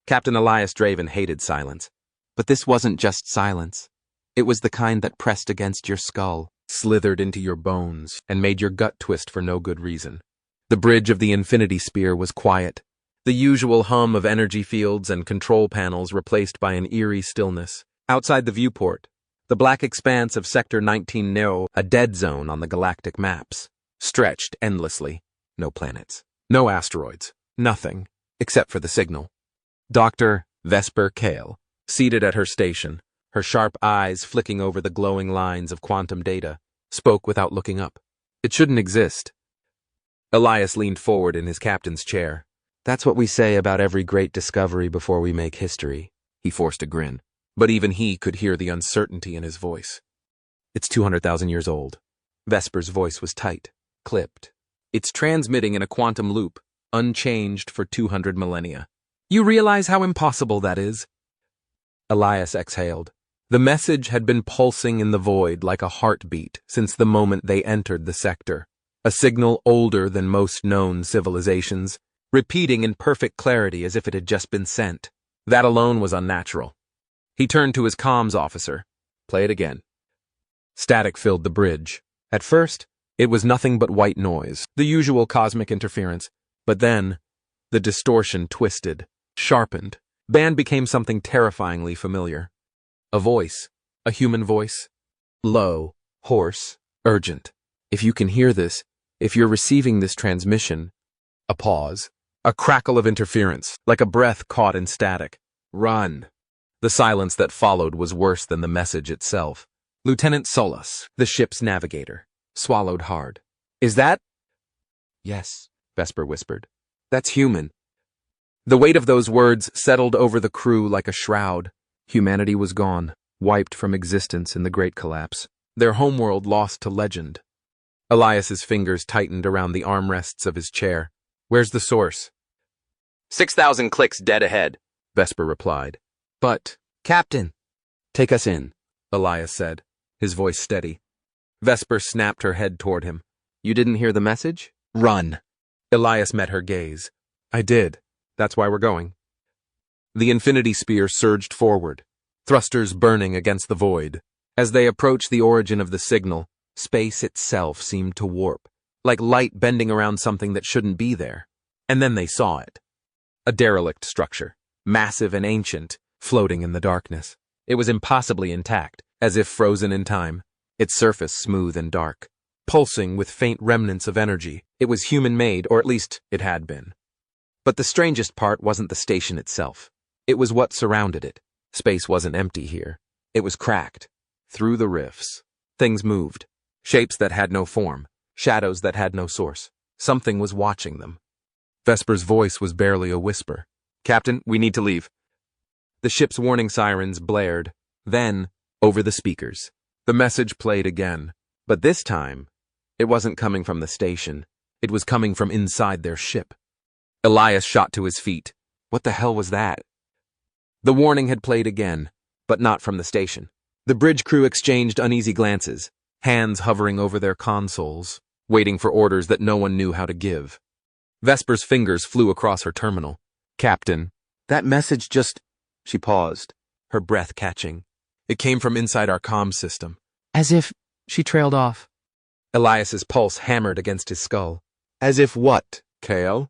Captain Elias Draven hated silence. But this wasn't just silence. It was the kind that pressed against your skull, slithered into your bones, and made your gut twist for no good reason. The bridge of the infinity sphere was quiet, the usual hum of energy fields and control panels replaced by an eerie stillness. Outside the viewport, the black expanse of Sector 19 Neo, a dead zone on the galactic maps, stretched endlessly. No planets, no asteroids, nothing, except for the signal. Dr. Vesper Kale, seated at her station, her sharp eyes flicking over the glowing lines of quantum data, spoke without looking up. It shouldn't exist. Elias leaned forward in his captain's chair. That's what we say about every great discovery before we make history. He forced a grin, but even he could hear the uncertainty in his voice. It's 200,000 years old. Vesper's voice was tight, clipped. It's transmitting in a quantum loop, unchanged for 200 millennia. You realize how impossible that is? Elias exhaled. The message had been pulsing in the void like a heartbeat since the moment they entered the sector. A signal older than most known civilizations, repeating in perfect clarity as if it had just been sent. That alone was unnatural. He turned to his comms officer. Play it again. Static filled the bridge. At first, it was nothing but white noise, the usual cosmic interference. But then, the distortion twisted, sharpened. Band became something terrifyingly familiar. A voice, a human voice. Low, hoarse, urgent. If you can hear this, if you're receiving this transmission. A pause. A crackle of interference, like a breath caught in static. Run. The silence that followed was worse than the message itself. Lieutenant Solas, the ship's navigator, swallowed hard. Is that? Yes, Vesper whispered. That's human. The weight of those words settled over the crew like a shroud. Humanity was gone, wiped from existence in the Great Collapse. Their homeworld lost to legend. Elias's fingers tightened around the armrests of his chair. Where's the source? 6,000 clicks dead ahead, Vesper replied. But, Captain, take us in, Elias said, his voice steady. Vesper snapped her head toward him. You didn't hear the message? Run. Elias met her gaze. I did. That's why we're going. The infinity sphere surged forward, thrusters burning against the void. As they approached the origin of the signal, space itself seemed to warp, like light bending around something that shouldn't be there. And then they saw it. A derelict structure, massive and ancient, floating in the darkness. It was impossibly intact, as if frozen in time, its surface smooth and dark, pulsing with faint remnants of energy. It was human-made, or at least it had been. But the strangest part wasn't the station itself. It was what surrounded it. Space wasn't empty here. It was cracked. Through the rifts, things moved. Shapes that had no form, shadows that had no source. Something was watching them. Vesper's voice was barely a whisper. Captain, we need to leave. The ship's warning sirens blared. Then, over the speakers, the message played again. But this time, it wasn't coming from the station. It was coming from inside their ship. Elias shot to his feet. What the hell was that? The warning had played again, but not from the station. The bridge crew exchanged uneasy glances, hands hovering over their consoles, waiting for orders that no one knew how to give. Vesper's fingers flew across her terminal. Captain, that message just... She paused, her breath catching. It came from inside our comm system. As if... She trailed off. Elias's pulse hammered against his skull. As if what, Kale?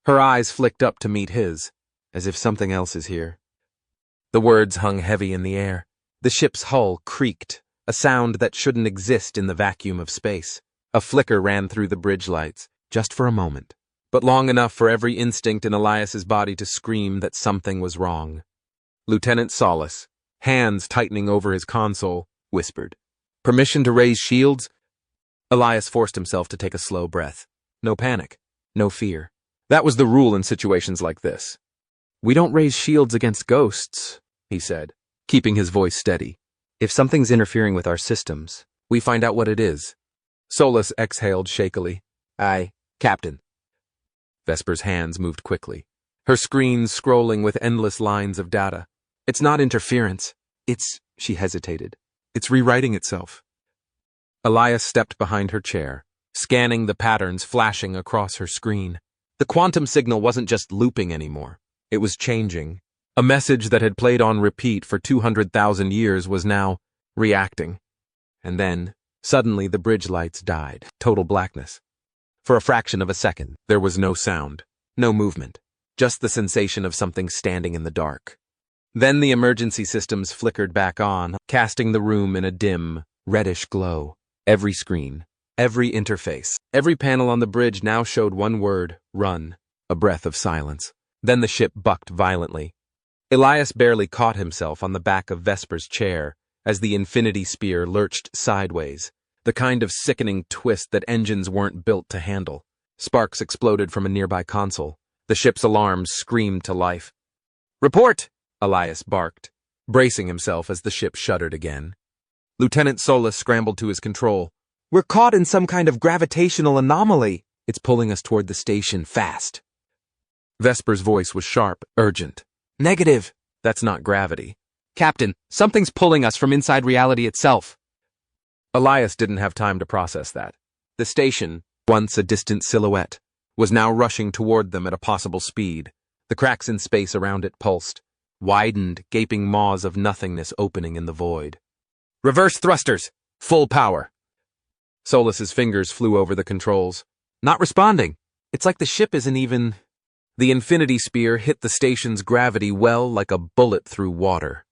Her eyes flicked up to meet his. As if something else is here. The words hung heavy in the air. The ship's hull creaked, a sound that shouldn't exist in the vacuum of space. A flicker ran through the bridge lights, just for a moment, but long enough for every instinct in Elias's body to scream that something was wrong. Lieutenant Solas, hands tightening over his console, whispered, Permission to raise shields? Elias forced himself to take a slow breath. No panic, no fear. That was the rule in situations like this. We don't raise shields against ghosts, he said, keeping his voice steady. If something's interfering with our systems, we find out what it is. Solas exhaled shakily. Aye, Captain. Vesper's hands moved quickly, her screen scrolling with endless lines of data. It's not interference. She hesitated. It's rewriting itself. Elias stepped behind her chair, scanning the patterns flashing across her screen. The quantum signal wasn't just looping anymore. It was changing. A message that had played on repeat for 200,000 years was now reacting. And then, suddenly the bridge lights died. Total blackness. For a fraction of a second, there was no sound, no movement, just the sensation of something standing in the dark. Then the emergency systems flickered back on, casting the room in a dim, reddish glow. Every screen, every interface, every panel on the bridge now showed one word: run. A breath of silence. Then the ship bucked violently. Elias barely caught himself on the back of Vesper's chair as the infinity spear lurched sideways, the kind of sickening twist that engines weren't built to handle. Sparks exploded from a nearby console. The ship's alarms screamed to life. "Report!" Elias barked, bracing himself as the ship shuddered again. Lieutenant Solus scrambled to his control. "We're caught in some kind of gravitational anomaly. It's pulling us toward the station fast." Vesper's voice was sharp, urgent. "Negative. That's not gravity. Captain, something's pulling us from inside reality itself." Elias didn't have time to process that. The station, once a distant silhouette, was now rushing toward them at a possible speed. The cracks in space around it pulsed, widened, gaping maws of nothingness opening in the void. "Reverse thrusters! Full power!" Solus's fingers flew over the controls. "Not responding. It's like the ship isn't even..." The infinity spear hit the station's gravity well like a bullet through water.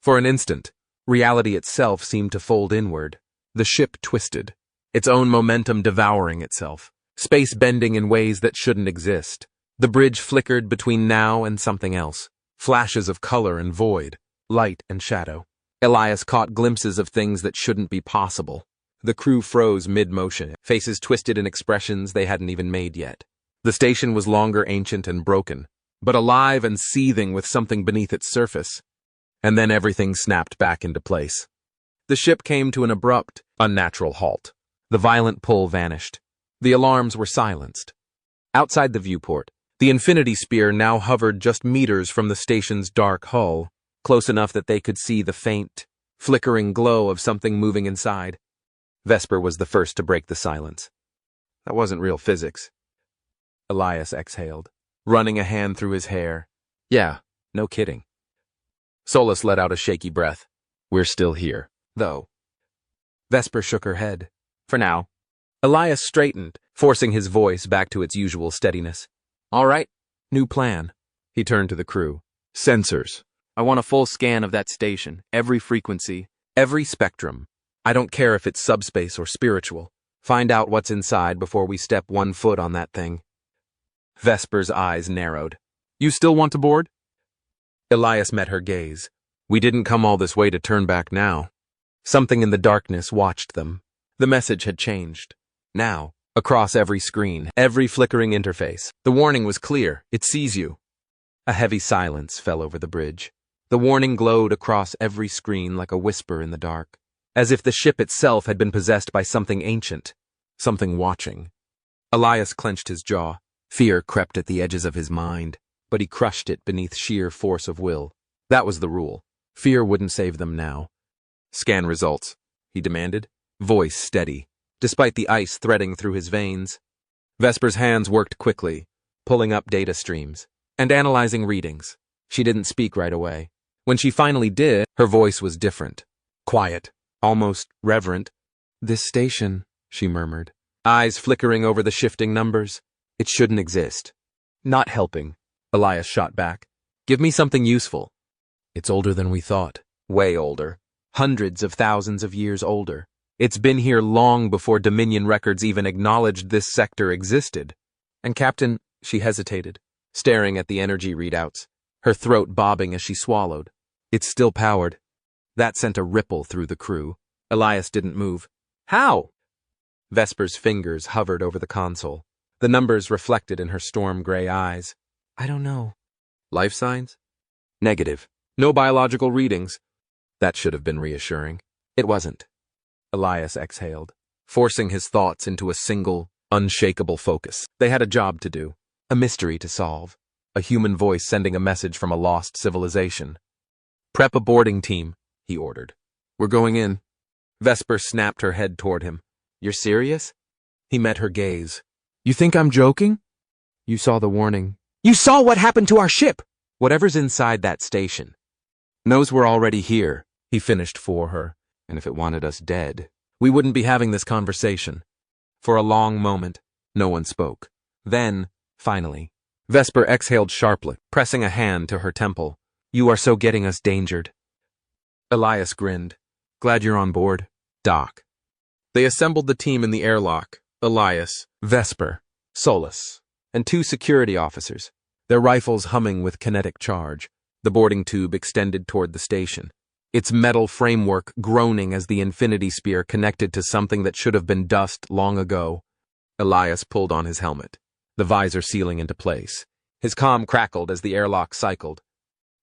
For an instant, reality itself seemed to fold inward. The ship twisted, its own momentum devouring itself, space bending in ways that shouldn't exist. The bridge flickered between now and something else, flashes of color and void, light and shadow. Elias caught glimpses of things that shouldn't be possible. The crew froze mid-motion, faces twisted in expressions they hadn't even made yet. The station was longer ancient and broken, but alive and seething with something beneath its surface. And then everything snapped back into place. The ship came to an abrupt, unnatural halt. The violent pull vanished. The alarms were silenced. Outside the viewport, the infinity spear now hovered just meters from the station's dark hull, close enough that they could see the faint, flickering glow of something moving inside. Vesper was the first to break the silence. That wasn't real physics. Elias exhaled, running a hand through his hair. "Yeah, no kidding." Solus let out a shaky breath. "We're still here, though." Vesper shook her head. "For now." Elias straightened, forcing his voice back to its usual steadiness. "All right, new plan." He turned to the crew. "Sensors. I want a full scan of that station, every frequency, every spectrum. I don't care if it's subspace or spiritual. Find out what's inside before we step one foot on that thing." Vesper's eyes narrowed. "You still want to board?" Elias met her gaze. "We didn't come all this way to turn back now." Something in the darkness watched them. The message had changed. Now, across every screen, every flickering interface, the warning was clear: it sees you. A heavy silence fell over the bridge. The warning glowed across every screen like a whisper in the dark, as if the ship itself had been possessed by something ancient, something watching. Elias clenched his jaw. Fear crept at the edges of his mind, but he crushed it beneath sheer force of will. That was the rule. Fear wouldn't save them now. "Scan results," he demanded, voice steady, despite the ice threading through his veins. Vesper's hands worked quickly, pulling up data streams and analyzing readings. She didn't speak right away. When she finally did, her voice was different. Quiet, almost reverent. "This station," she murmured, eyes flickering over the shifting numbers. "It shouldn't exist." "Not helping," Elias shot back. "Give me something useful." "It's older than we thought." "Way older. Hundreds of thousands of years older. It's been here long before Dominion records even acknowledged this sector existed." "And Captain," she hesitated, staring at the energy readouts, her throat bobbing as she swallowed. "It's still powered." That sent a ripple through the crew. Elias didn't move. "How?" Vesper's fingers hovered over the console, the numbers reflected in her storm-gray eyes. "I don't know." "Life signs?" "Negative. No biological readings." That should have been reassuring. It wasn't. Elias exhaled, forcing his thoughts into a single, unshakable focus. They had a job to do, a mystery to solve, a human voice sending a message from a lost civilization. "Prep a boarding team," he ordered. "We're going in." Vesper snapped her head toward him. "You're serious?" He met her gaze. "You think I'm joking?" "You saw the warning." "You saw what happened to our ship!" Whatever's inside that station knows we're already here, he finished for her, and if it wanted us dead, we wouldn't be having this conversation. For a long moment, no one spoke. Then, finally, Vesper exhaled sharply, pressing a hand to her temple. You are so getting us dangered. Elias grinned. Glad you're on board, Doc. They assembled the team in the airlock. Elias, Vesper, Solus, and 2 security officers, their rifles humming with kinetic charge. The boarding tube extended toward the station, its metal framework groaning as the infinity spear connected to something that should have been dust long ago. Elias pulled on his helmet, the visor sealing into place. His comm crackled as the airlock cycled.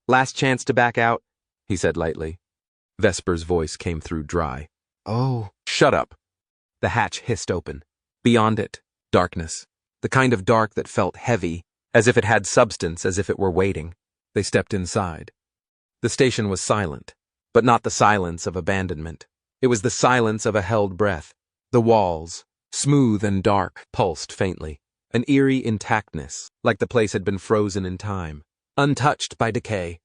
Last chance to back out, he said lightly. Vesper's voice came through dry. Oh, shut up. The hatch hissed open. Beyond it, darkness. The kind of dark that felt heavy, as if it had substance, as if it were waiting. They stepped inside. The station was silent, but not the silence of abandonment. It was the silence of a held breath. The walls, smooth and dark, pulsed faintly, an eerie intactness, like the place had been frozen in time, untouched by decay.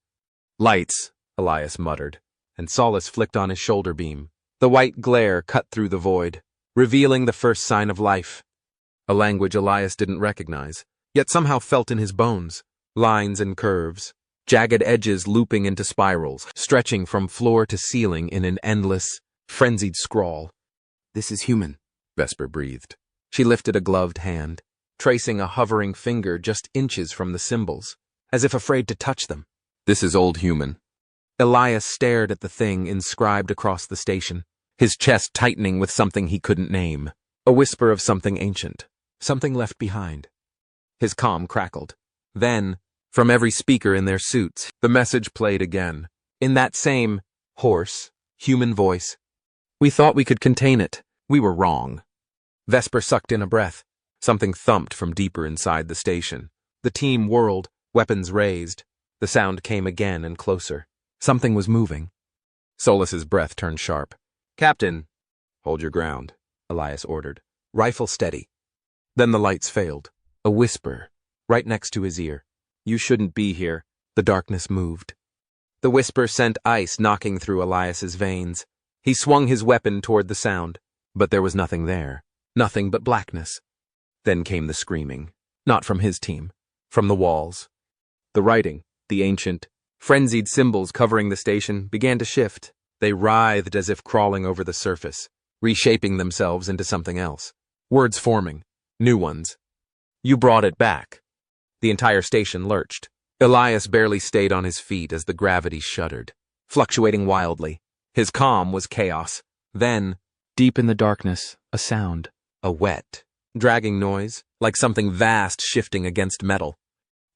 Lights, Elias muttered, and Solus flicked on his shoulder beam. The white glare cut through the void, revealing the first sign of life. A language Elias didn't recognize, yet somehow felt in his bones. Lines and curves, jagged edges looping into spirals, stretching from floor to ceiling in an endless, frenzied scrawl. This is human, Vesper breathed. She lifted a gloved hand, tracing a hovering finger just inches from the symbols, as if afraid to touch them. This is old human. Elias stared at the thing inscribed across the station, his chest tightening with something he couldn't name, a whisper of something ancient, something left behind. His comm crackled. Then, from every speaker in their suits, the message played again, in that same, hoarse, human voice. We thought we could contain it. We were wrong. Vesper sucked in a breath. Something thumped from deeper inside the station. The team whirled, weapons raised. The sound came again and closer. Something was moving. Solus's breath turned sharp. Captain, hold your ground, Elias ordered. Rifle steady. Then the lights failed. A whisper, right next to his ear. You shouldn't be here. The darkness moved. The whisper sent ice knocking through Elias's veins. He swung his weapon toward the sound, but there was nothing there. Nothing but blackness. Then came the screaming. Not from his team. From the walls. The writing, the ancient, frenzied symbols covering the station, began to shift. They writhed as if crawling over the surface, reshaping themselves into something else. Words forming. New ones. You brought it back. The entire station lurched. Elias barely stayed on his feet as the gravity shuddered, fluctuating wildly. His comm was chaos. Then, deep in the darkness, a sound. A wet, dragging noise, like something vast shifting against metal.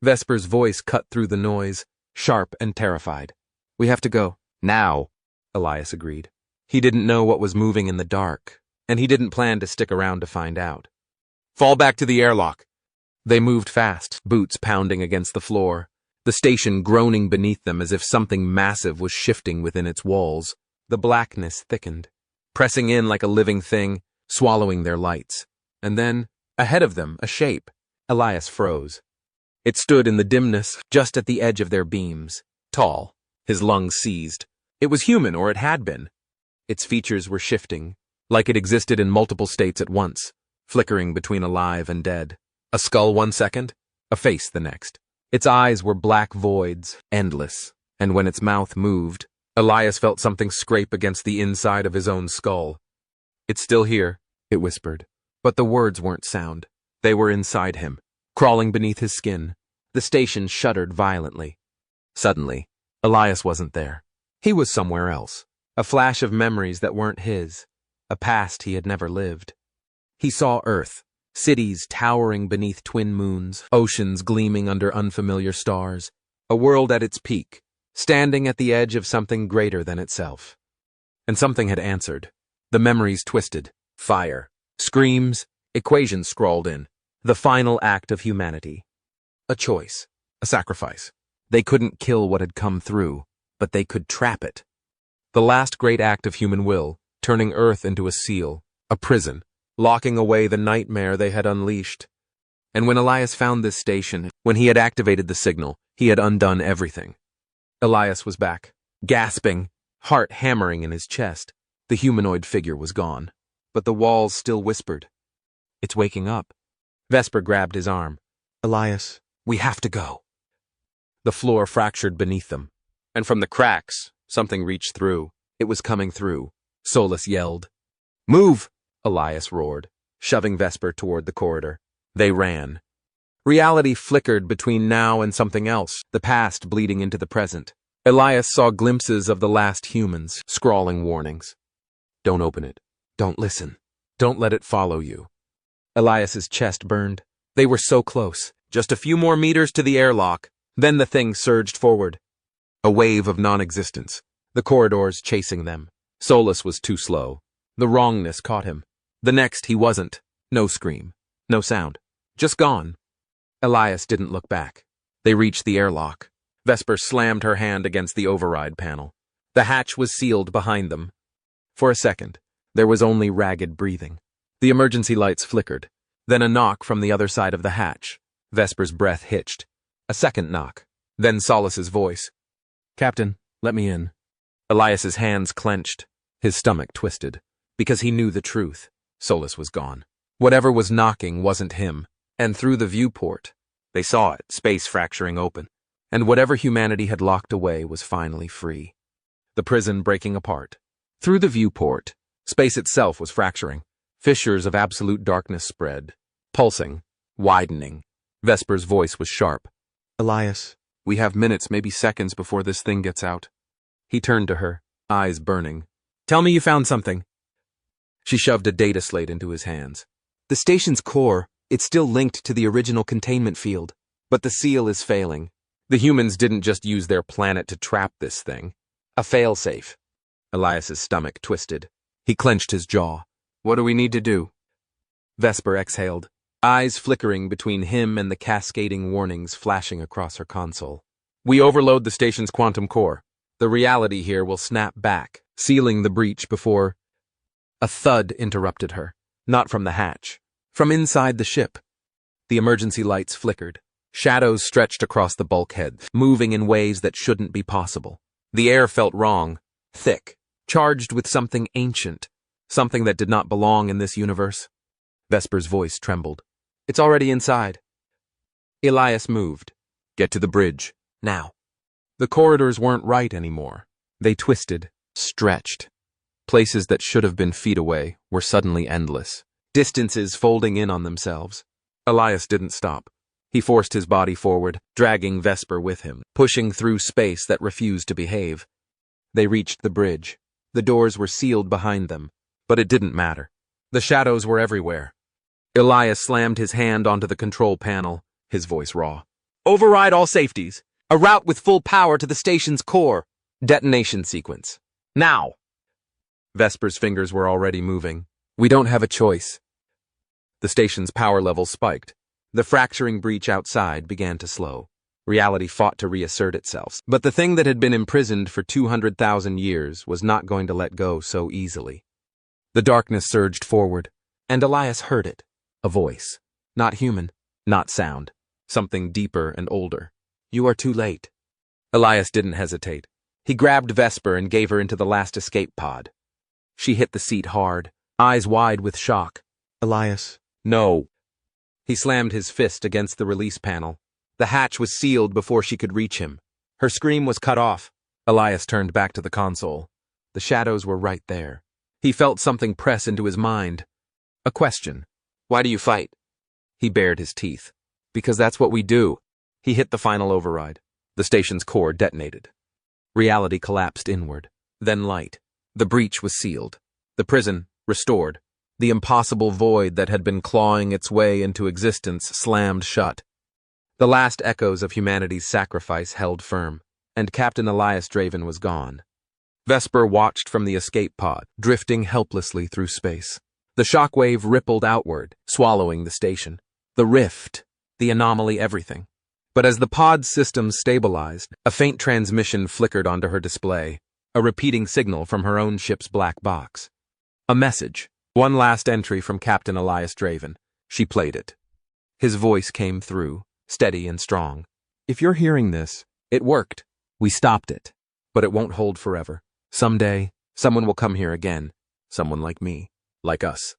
Vesper's voice cut through the noise, sharp and terrified. We have to go. Now, Elias agreed. He didn't know what was moving in the dark, and he didn't plan to stick around to find out. Fall back to the airlock. They moved fast, boots pounding against the floor, the station groaning beneath them as if something massive was shifting within its walls. The blackness thickened, pressing in like a living thing, swallowing their lights. And then, ahead of them, a shape. Elias froze. It stood in the dimness, just at the edge of their beams, tall, his lungs seized. It was human, or it had been. Its features were shifting, like it existed in multiple states at once, flickering between alive and dead. A skull 1 second, a face the next. Its eyes were black voids, endless, and when its mouth moved, Elias felt something scrape against the inside of his own skull. It's still here, it whispered, but the words weren't sound. They were inside him, crawling beneath his skin. The station shuddered violently. Suddenly, Elias wasn't there. He was somewhere else, a flash of memories that weren't his, a past he had never lived. He saw Earth. Cities towering beneath twin moons, oceans gleaming under unfamiliar stars, a world at its peak, standing at the edge of something greater than itself. And something had answered. The memories twisted. Fire. Screams. Equations scrawled in. The final act of humanity. A choice. A sacrifice. They couldn't kill what had come through, but they could trap it. The last great act of human will, turning Earth into a seal, a prison, locking away the nightmare they had unleashed. And when Elias found this station, when he had activated the signal, He had undone everything. Elias was back, gasping, heart hammering in his chest. The humanoid figure was gone, but the walls still whispered. "It's waking up." Vesper grabbed his arm. "Elias, we have to go." The floor fractured beneath them, and from the cracks, something reached through. It was coming through. Solus yelled. "Move!" Elias roared, shoving Vesper toward the corridor. They ran. Reality flickered between now and something else, the past bleeding into the present. Elias saw glimpses of the last humans, scrawling warnings. "Don't open it. Don't listen. Don't let it follow you." Elias's chest burned. They were so close. Just a few more meters to the airlock. Then the thing surged forward. A wave of non-existence. The corridors chasing them. Solus was too slow. The wrongness caught him. The next he wasn't. No scream. No sound. Just gone. Elias didn't look back. They reached the airlock. Vesper slammed her hand against the override panel. The hatch was sealed behind them. For a second, there was only ragged breathing. The emergency lights flickered. Then a knock from the other side of the hatch. Vesper's breath hitched. A second knock. Then Solus's voice. "Captain, let me in." Elias's hands clenched. His stomach twisted. Because he knew the truth. Solus was gone. Whatever was knocking wasn't him. And through the viewport, they saw it, space fracturing open. And whatever humanity had locked away was finally free. The prison breaking apart. Through the viewport, space itself was fracturing. Fissures of absolute darkness spread. Pulsing. Widening. Vesper's voice was sharp. "Elias, we have minutes, maybe seconds before this thing gets out." He turned to her, eyes burning. "Tell me you found something." She shoved a data slate into his hands. "The station's core, it's still linked to the original containment field, but the seal is failing. The humans didn't just use their planet to trap this thing. A failsafe." Elias's stomach twisted. He clenched his jaw. "What do we need to do?" Vesper exhaled, eyes flickering between him and the cascading warnings flashing across her console. "We overload the station's quantum core. The reality here will snap back, sealing the breach before—" A thud interrupted her, not from the hatch, from inside the ship. The emergency lights flickered. Shadows stretched across the bulkhead, moving in ways that shouldn't be possible. The air felt wrong, thick, charged with something ancient, something that did not belong in this universe. Vesper's voice trembled. "It's already inside." Elias moved. "Get to the bridge, now." The corridors weren't right anymore. They twisted, stretched. Places that should have been feet away were suddenly endless, distances folding in on themselves. Elias didn't stop. He forced his body forward, dragging Vesper with him, pushing through space that refused to behave. They reached the bridge. The doors were sealed behind them, but it didn't matter. The shadows were everywhere. Elias slammed his hand onto the control panel, his voice raw. "Override all safeties. A route with full power to the station's core. Detonation sequence. Now!" Vesper's fingers were already moving. "We don't have a choice." The station's power level spiked. The fracturing breach outside began to slow. Reality fought to reassert itself, but the thing that had been imprisoned for 200,000 years was not going to let go so easily. The darkness surged forward, and Elias heard it. A voice. Not human, not sound. Something deeper and older. "You are too late." Elias didn't hesitate. He grabbed Vesper and gave her into the last escape pod. She hit the seat hard, eyes wide with shock. "Elias, no." He slammed his fist against the release panel. The hatch was sealed before she could reach him. Her scream was cut off. Elias turned back to the console. The shadows were right there. He felt something press into his mind. A question. "Why do you fight?" He bared his teeth. "Because that's what we do." He hit the final override. The station's core detonated. Reality collapsed inward. Then light. The breach was sealed. The prison, restored. The impossible void that had been clawing its way into existence slammed shut. The last echoes of humanity's sacrifice held firm, and Captain Elias Draven was gone. Vesper watched from the escape pod, drifting helplessly through space. The shockwave rippled outward, swallowing the station. The rift, the anomaly, everything. But as the pod's systems stabilized, a faint transmission flickered onto her display, a repeating signal from her own ship's black box. A message, one last entry from Captain Elias Draven. She played it. His voice came through, steady and strong. If you're hearing this, it worked. We stopped it. But it won't hold forever. Someday, someone will come here again. Someone like me. Like us.